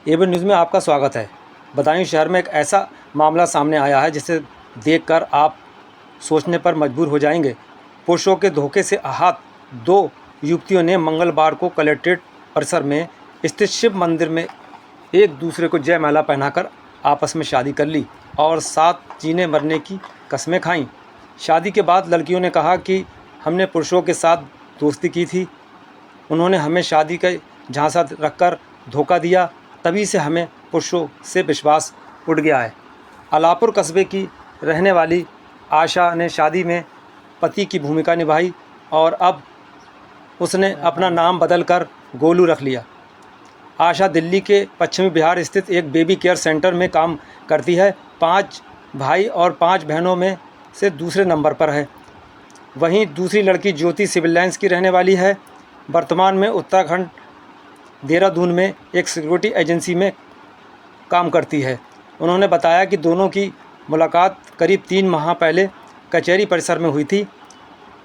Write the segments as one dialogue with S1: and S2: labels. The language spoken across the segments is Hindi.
S1: एबी न्यूज़ में आपका स्वागत है। बदायूं शहर में एक ऐसा मामला सामने आया है जिसे देखकर आप सोचने पर मजबूर हो जाएंगे। पुरुषों के धोखे से आहत दो युवतियों ने मंगलवार को कलेक्ट्रेट परिसर में स्थित शिव मंदिर में एक दूसरे को जयमाला पहनाकर आपस में शादी कर ली और साथ जीने मरने की कस्में खाईं। शादी के बाद लड़कियों ने कहा कि हमने पुरुषों के साथ दोस्ती की थी, उन्होंने हमें शादी का झांसा रखकर धोखा दिया, तभी से हमें पुरुषों से विश्वास उठ गया है। अलापुर कस्बे की रहने वाली आशा ने शादी में पति की भूमिका निभाई और अब उसने अपना नाम बदलकर गोलू रख लिया। आशा दिल्ली के पश्चिमी बिहार स्थित एक बेबी केयर सेंटर में काम करती है। 5 भाई और 5 बहनों में से दूसरे नंबर पर है। वहीं दूसरी लड़की ज्योति सिविल लाइन्स की रहने वाली है। वर्तमान में उत्तराखंड देहरादून में एक सिक्योरिटी एजेंसी में काम करती है। उन्होंने बताया कि दोनों की मुलाकात करीब 3 माह पहले कचहरी परिसर में हुई थी।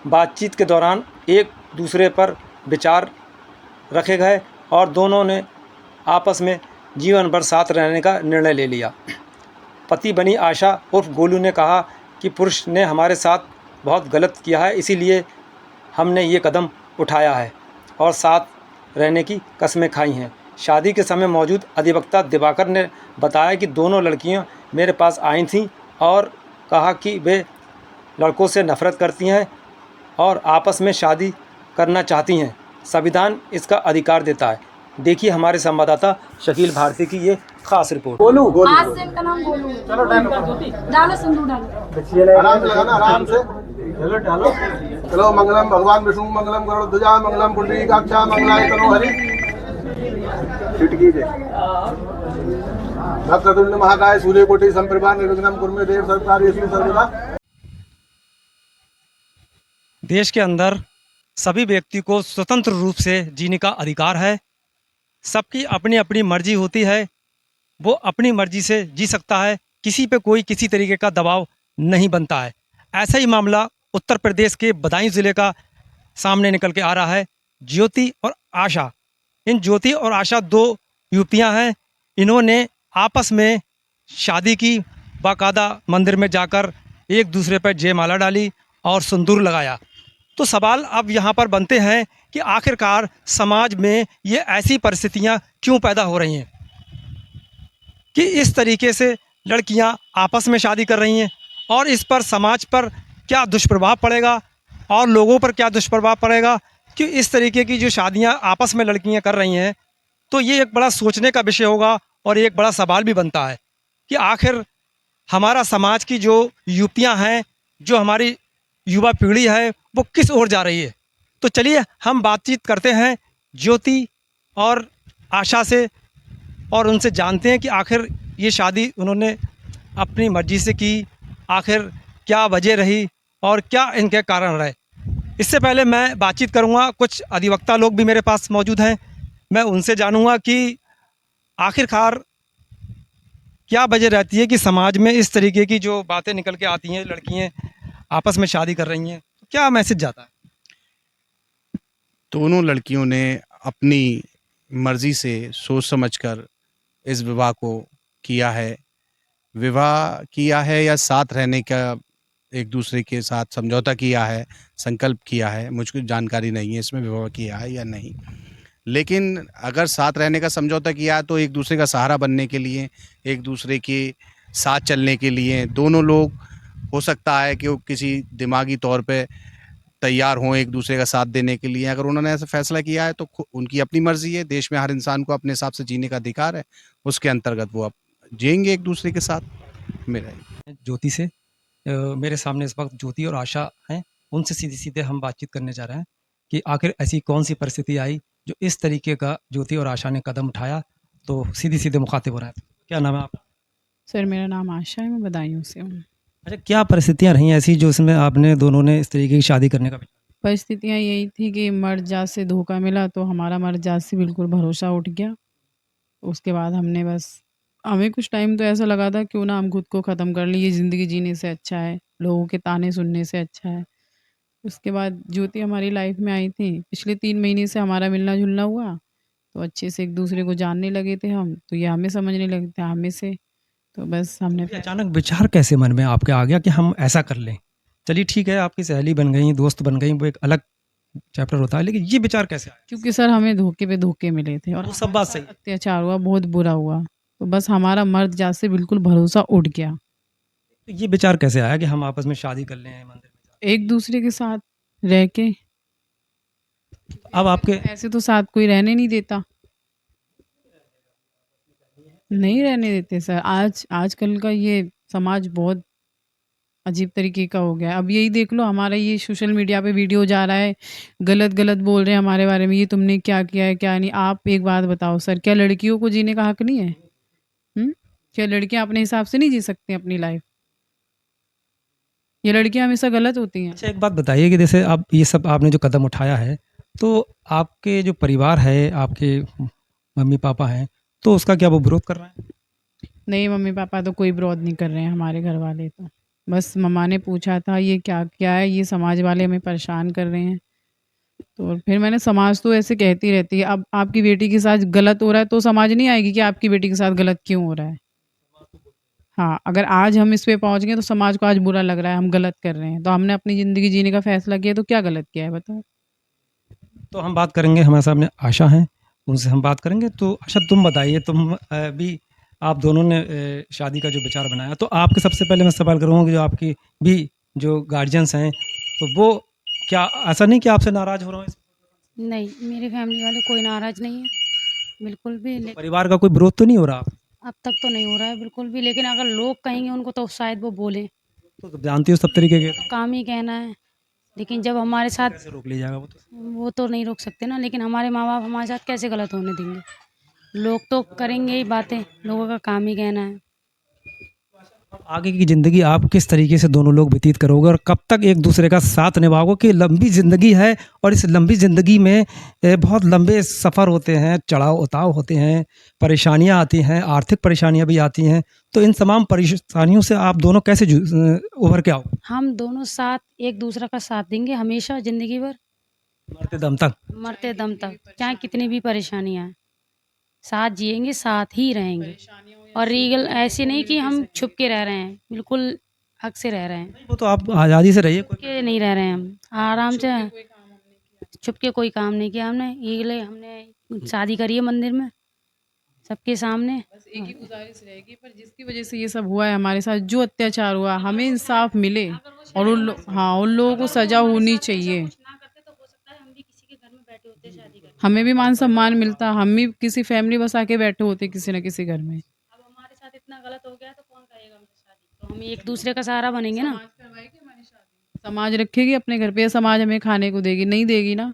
S1: बातचीत के दौरान एक दूसरे पर विचार रखे गए और दोनों ने आपस में जीवन भर साथ रहने का निर्णय ले लिया। पति बनी आशा उर्फ गोलू ने कहा कि पुरुष ने हमारे साथ बहुत गलत किया है, इसीलिए हमने ये कदम उठाया है और साथ रहने की कस्में खाई हैं। शादी के समय मौजूद अधिवक्ता दिवाकर ने बताया कि दोनों लड़कियां मेरे पास आई थीं और कहा कि वे लड़कों से नफरत करती हैं और आपस में शादी करना चाहती हैं। संविधान इसका अधिकार देता है। देखिए हमारे संवाददाता शकील भारती की ये खास रिपोर्ट।
S2: गोलू
S3: आज से इनका नाम गोलू है।
S2: चलो
S3: डालो सिंदूर डालो।
S2: आराम से लगाना, आराम से चलो डालो। चलो मंगलम भगवान विष्णु मंगलम गरुड़ध्वजा मंगलम पुंडरीकाक्षा मंगलाय तनो हरि छिटकी जय भक्ततुंड महाकाय सूर्यकोटि संप्रभा निर्विघ्नं कुरु मे देव सर्वकार्येषु सर्वदा।
S1: देश के अंदर सभी व्यक्ति को स्वतंत्र रूप से जीने का अधिकार है। सबकी अपनी अपनी मर्जी होती है, वो अपनी मर्जी से जी सकता है। किसी पे कोई किसी तरीके का दबाव नहीं बनता है। ऐसा ही मामला उत्तर प्रदेश के बदायूं ज़िले का सामने निकल के आ रहा है। ज्योति और आशा, इन ज्योति और आशा 2 युवतियां हैं। इन्होंने आपस में शादी की, बाकायदा मंदिर में जाकर एक दूसरे पर जयमाला डाली और सिंदूर लगाया। तो सवाल अब यहाँ पर बनते हैं कि आखिरकार समाज में ये ऐसी परिस्थितियाँ क्यों पैदा हो रही हैं कि इस तरीके से लड़कियाँ आपस में शादी कर रही हैं और इस पर समाज पर क्या दुष्प्रभाव पड़ेगा और लोगों पर क्या दुष्प्रभाव पड़ेगा कि इस तरीके की जो शादियाँ आपस में लड़कियाँ कर रही हैं। तो ये एक बड़ा सोचने का विषय होगा और एक बड़ा सवाल भी बनता है कि आखिर हमारा समाज की जो युवतियाँ हैं, जो हमारी युवा पीढ़ी है, वो किस ओर जा रही है। तो चलिए हम बातचीत करते हैं ज्योति और आशा से और उनसे जानते हैं कि आखिर ये शादी उन्होंने अपनी मर्जी से की, आखिर क्या वजह रही और क्या इनके कारण रहे। इससे पहले मैं बातचीत करूंगा, कुछ अधिवक्ता लोग भी मेरे पास मौजूद हैं। मैं उनसे जानूंगा कि आखिरकार क्या वजह रहती है कि समाज में इस तरीके की जो बातें निकल के आती हैं, लड़कियां आपस में शादी कर रही हैं, तो क्या मैसेज जाता है।
S4: दोनों लड़कियों ने अपनी मर्जी से सोच समझकर इस विवाह को किया है। विवाह किया है या साथ रहने का एक दूसरे के साथ समझौता किया है, संकल्प किया है, मुझको जानकारी नहीं है इसमें विवाह किया है या नहीं। लेकिन अगर साथ रहने का समझौता किया है तो एक दूसरे का सहारा बनने के लिए, एक दूसरे के साथ चलने के लिए दोनों लोग, हो सकता है कि वो किसी दिमागी तौर पे तैयार हों एक दूसरे का साथ देने के लिए। अगर उन्होंने ऐसा फैसला किया है तो उनकी अपनी मर्जी है। देश में हर इंसान को अपने हिसाब से जीने का अधिकार है, उसके अंतर्गत वो अब जिएंगे एक दूसरे के साथ। मेरा
S1: ज्योति से मेरे सामने इस वक्त ज्योति और आशा हैं। उनसे सीधे सीधे हम बातचीत करने जा रहे हैं कि आखिर ऐसी कौन सी परिस्थिति आई जो इस तरीके का ज्योति और आशा ने कदम उठाया। तो सीधे सीधे मुखातिब हो रहे हैं। क्या नाम है आपका?
S5: सर मेरा नाम आशा है, मैं बदायूं से हूँ।
S1: अच्छा, क्या परिस्थितियाँ रही ऐसी जो इसमें आपने दोनों ने इस तरीके की शादी करने का?
S5: परिस्थितियाँ यही थी कि मर्द जात से धोखा मिला तो हमारा मर्द जात से बिल्कुल भरोसा उठ गया। उसके बाद हमने बस हमें कुछ टाइम तो ऐसा लगा था क्यों ना हम खुद को ख़त्म कर लें, ये ज़िंदगी जीने से अच्छा है, लोगों के ताने सुनने से अच्छा है। उसके बाद ज्योति हमारी लाइफ में आई थी। पिछले 3 महीने से हमारा मिलना-जुलना हुआ। तो अच्छे से एक दूसरे को जानने लगे थे हम, तो ये हमें समझने लगे थे हमें से, तो बस हमने
S1: ये अचानक विचार कैसे मन में आपके आ गया कि हम ऐसा कर लें? चलिए ठीक है, आपकी सहेली बन गई, दोस्त बन गई, वो एक अलग चैप्टर होता है, लेकिन ये विचार कैसे आया?
S5: क्योंकि सर हमें धोखे पे धोखे मिले थे और
S1: वो सब बात सही है।
S5: अत्याचार हुआ, बहुत बुरा हुआ, तो बस हमारा मर्द जात से बिल्कुल भरोसा उठ गया।
S1: तो ये विचार कैसे आया कि हम आपस में शादी कर लें मंदिर में जाकर?
S5: एक दूसरे के साथ रह के,
S1: अब आपके
S5: ऐसे तो साथ कोई रहने नहीं देता, नहीं रहने देते सर। आजकल का ये समाज बहुत अजीब तरीके का हो गया है। अब यही देख लो, हमारा ये सोशल मीडिया पे वीडियो जा रहा है, गलत बोल रहे हैं हमारे बारे में, ये तुमने क्या किया है क्या नहीं। आप एक बात बताओ सर, क्या लड़कियों को जीने का हक नहीं है? क्या लड़कियां अपने हिसाब से नहीं जी सकती अपनी लाइफ? ये लड़कियां हमेशा गलत होती हैं?
S1: अच्छा एक बात बताइए कि जैसे अब ये सब आपने जो कदम उठाया है, तो आपके जो परिवार है, आपके मम्मी पापा हैं, तो उसका क्या वो विरोध कर रहे हैं?
S5: नहीं, मम्मी पापा तो कोई विरोध नहीं कर रहे हैं, हमारे घर वाले तो बस मम्मा ने पूछा था ये क्या क्या है, ये समाज वाले हमें परेशान कर रहे हैं। तो फिर मैंने, समाज तो ऐसे कहती रहती है, अब आपकी बेटी के साथ गलत हो रहा है तो समाज नहीं आएगी कि आपकी बेटी के साथ गलत क्यों हो रहा है। हाँ, अगर आज हम इस पे पहुंच गए तो समाज को आज बुरा लग रहा है हम गलत कर रहे हैं, तो हमने अपनी ज़िंदगी जीने का फैसला किया, तो क्या गलत किया है बताओ?
S1: तो हम बात करेंगे, हमारे सामने आशा हैं, उनसे हम बात करेंगे। तो आशा तुम बताइए, तुम भी आप दोनों ने शादी का जो विचार बनाया, तो आपके सबसे पहले मैं सवाल करूँगा कि जो आपकी भी जो गार्जियंस हैं, तो वो क्या ऐसा नहीं कि आपसे नाराज़ हो रहे हैं?
S6: नहीं, मेरी फैमिली वाले कोई नाराज़ नहीं है, बिल्कुल भी।
S1: परिवार का कोई विरोध तो नहीं हो रहा?
S6: अब तक तो नहीं हो रहा है बिल्कुल भी, लेकिन अगर लोग कहेंगे उनको तो शायद वो बोलें,
S1: तो जानती हो सब तरीके के,
S6: तो काम ही कहना है। लेकिन जब हमारे साथ,
S1: कैसे रोक लिया जाएगा वो तो?
S6: वो तो नहीं रोक सकते ना, लेकिन हमारे माँ-बाप हमारे साथ कैसे गलत होने देंगे? लोग तो करेंगे ही बातें, लोगों का काम ही कहना है।
S1: आगे की ज़िंदगी आप किस तरीके से दोनों लोग व्यतीत करोगे और कब तक एक दूसरे का साथ निभाओगे? कि लंबी ज़िंदगी है और इस लंबी ज़िंदगी में बहुत लंबे सफ़र होते हैं, चढ़ाव उतार होते हैं, परेशानियां आती हैं, आर्थिक परेशानियां भी आती हैं। तो इन तमाम परेशानियों से आप दोनों कैसे उभर के आओ?
S6: हम दोनों साथ एक दूसरे का साथ देंगे हमेशा ज़िंदगी भर,
S1: मरते दम तक।
S6: मरते दम तक, चाहे कितनी भी परेशानियाँ आएँ, साथ जिएँगे, साथ ही रहेंगे। और रीगल ऐसे नहीं कि हम छुप के रह रहे हैं, बिल्कुल हक से रह रहे हैं।
S1: वो तो आप आज़ादी से रहिए।
S6: के नहीं रह रहे हैं हम, आराम से छुप के कोई काम नहीं किया हमने। ये हमने शादी करी है मंदिर में सबके सामने।
S5: बस एक ही गुजारिश रहेगी, पर जिसकी वजह से ये सब हुआ है हमारे साथ, जो अत्याचार हुआ, हमें इंसाफ मिले और उन लोगों को सजा होनी चाहिए।
S6: ना करते तो हो सकता है हम भी किसी के घर में बैठे होते शादी करके।
S5: हमें भी मान सम्मान मिलता, हम भी किसी फैमिली बसा के बैठे होते किसी न किसी घर में।
S6: अब हमारे साथ इतना गलत हो गया तो कौन करेगा हमसे शादी? तो हम एक दूसरे का सहारा बनेंगे ना।
S5: समाज रखेगी अपने घर पे या समाज हमें खाने को देगी? नहीं देगी ना।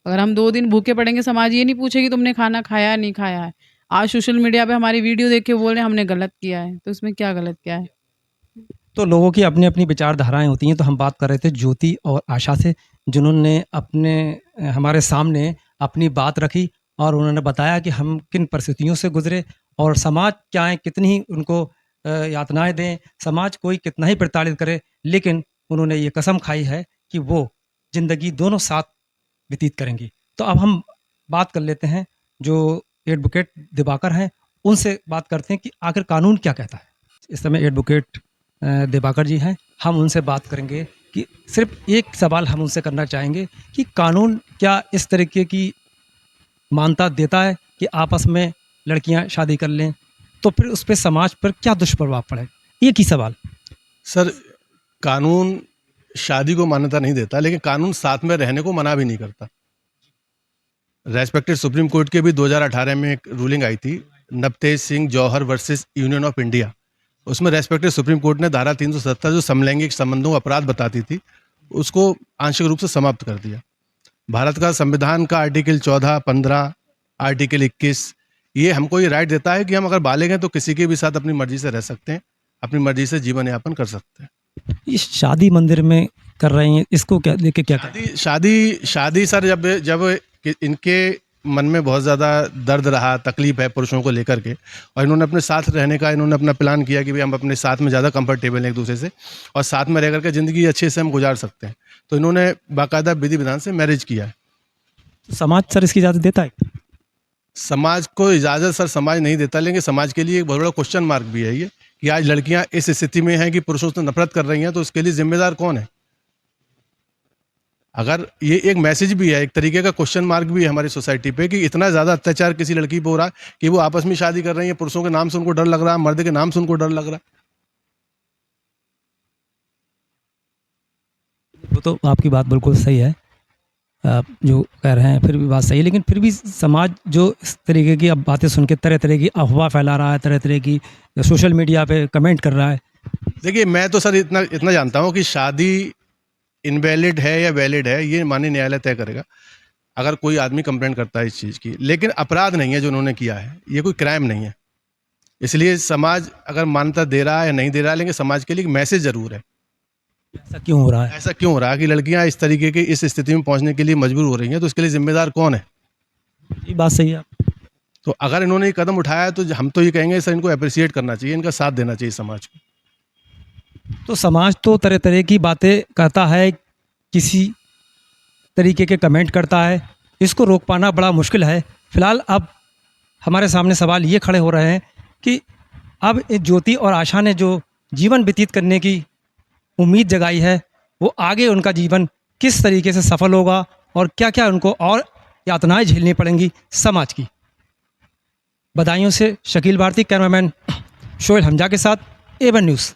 S5: अगर हम 2 दिन भूखे पड़ेंगे, समाज ये नहीं पूछेगी तुमने खाना खाया नहीं खाया है। आज सोशल मीडिया पे हमारी वीडियो देख के बोल रहे हैं हमने गलत किया है, तो इसमें क्या गलत किया है?
S1: तो लोगों की अपनी अपनी विचारधाराएं होती हैं। तो हम बात कर रहे थे ज्योति और आशा से, जिन्होंने अपने हमारे सामने अपनी बात रखी और उन्होंने बताया कि हम किन परिस्थितियों से गुजरे और समाज चाहे कितनी ही उनको यातनाएं दें, समाज कोई कितना ही प्रताड़ित करे, लेकिन उन्होंने ये कसम खाई है कि वो ज़िंदगी दोनों साथ व्यतीत करेंगी। तो अब हम बात कर लेते हैं जो एडवोकेट दिवाकर हैं, उनसे बात करते हैं कि आखिर कानून क्या कहता है। इस समय एडवोकेट दिवाकर जी हैं, हम उनसे बात करेंगे कि सिर्फ एक सवाल हम उनसे करना चाहेंगे कि कानून क्या इस तरीके की मान्यता देता है कि आपस में लड़कियां शादी कर लें, तो फिर उस पर समाज पर क्या दुष्प्रभाव पड़े? एक ही सवाल।
S2: सर, कानून शादी को मान्यता नहीं देता, लेकिन कानून साथ में रहने को मना भी नहीं करता। रेस्पेक्टेड सुप्रीम कोर्ट के भी 2018 में एक रूलिंग आई थी, नवतेज सिंह जौहर वर्सेस यूनियन ऑफ इंडिया। उसमें रेस्पेक्टेड सुप्रीम कोर्ट ने धारा 370 जो समलैंगिक संबंधों अपराध बताती थी, उसको आंशिक रूप से समाप्त कर दिया। भारत का संविधान का आर्टिकल 14, 15, आर्टिकल 21 ये हमको ये राइट देता है कि हम अगर बालिग हैं तो किसी के भी साथ अपनी मर्जी से रह सकते हैं, अपनी मर्जी से जीवन यापन कर सकते हैं।
S1: ये शादी मंदिर में कर रहे हैं, इसको क्या लेके क्या करें?
S2: शादी सर, जब इनके मन में बहुत ज़्यादा दर्द रहा, तकलीफ है पुरुषों को लेकर के, और इन्होंने अपने साथ रहने का इन्होंने अपना प्लान किया कि भाई हम अपने साथ में ज़्यादा कंफर्टेबल हैं एक दूसरे से और साथ में रह करके ज़िंदगी अच्छे से हम गुजार सकते हैं, तो इन्होंने बाकायदा विधि विधान से मैरिज किया है।
S1: समाज सर इसकी इजाज़त देता है?
S2: समाज को इजाज़त सर समाज नहीं देता, लेकिन समाज के लिए एक बहुत बड़ा क्वेश्चन मार्क भी है ये कि आज लड़कियां इस स्थिति में हैं कि पुरुषों से नफरत कर रही हैं, तो उसके लिए जिम्मेदार कौन है? अगर ये एक मैसेज भी है, एक तरीके का क्वेश्चन मार्क भी है हमारी सोसाइटी पे कि इतना ज़्यादा अत्याचार किसी लड़की पे हो रहा है कि वो आपस में शादी कर रही है, पुरुषों के नाम से उनको डर लग रहा है, मर्द के नाम से उनको डर लग रहा है।
S7: वो तो आपकी बात बिल्कुल सही है, आप जो कह रहे हैं फिर भी बात सही है, लेकिन फिर भी समाज जो इस तरीके की अब बातें सुन के तरह तरह की अफवाह फैला रहा है, तरह तरह की सोशल मीडिया पे कमेंट कर रहा है।
S2: देखिए, मैं तो सर इतना जानता हूँ कि शादी इनवैलिड है या वैलिड है ये माननीय न्यायालय तय करेगा, अगर कोई आदमी कंप्लेंट करता है इस चीज़ की, लेकिन अपराध नहीं है जो उन्होंने किया है, ये कोई क्राइम नहीं है। इसलिए समाज अगर मान्यता दे रहा है या नहीं दे रहा है, लेकिन समाज के लिए एक मैसेज ज़रूर है।
S7: ऐसा क्यों हो रहा है?
S2: ऐसा क्यों हो रहा है कि लड़कियां इस तरीके की इस स्थिति में पहुंचने के लिए मजबूर हो रही हैं, तो इसके लिए जिम्मेदार कौन है?
S7: ये बात सही है।
S2: तो अगर इन्होंने ये कदम उठाया है तो हम तो ये कहेंगे सर, इनको अप्रिशिएट करना चाहिए, इनका साथ देना चाहिए समाज को।
S7: तो समाज तो तरह तरह की बातें करता है, किसी तरीके के कमेंट करता है, इसको रोक पाना बड़ा मुश्किल है। फिलहाल अब हमारे सामने सवाल ये खड़े हो रहे हैं कि अब ज्योति और आशा ने जो जीवन व्यतीत करने की उम्मीद जगाई है, वो आगे उनका जीवन किस तरीके से सफल होगा और क्या क्या उनको और यातनाएं झेलनी पड़ेंगी समाज की। बदायूं से शकील भारती, कैमरामैन शोएल हमजा के साथ A1 न्यूज़।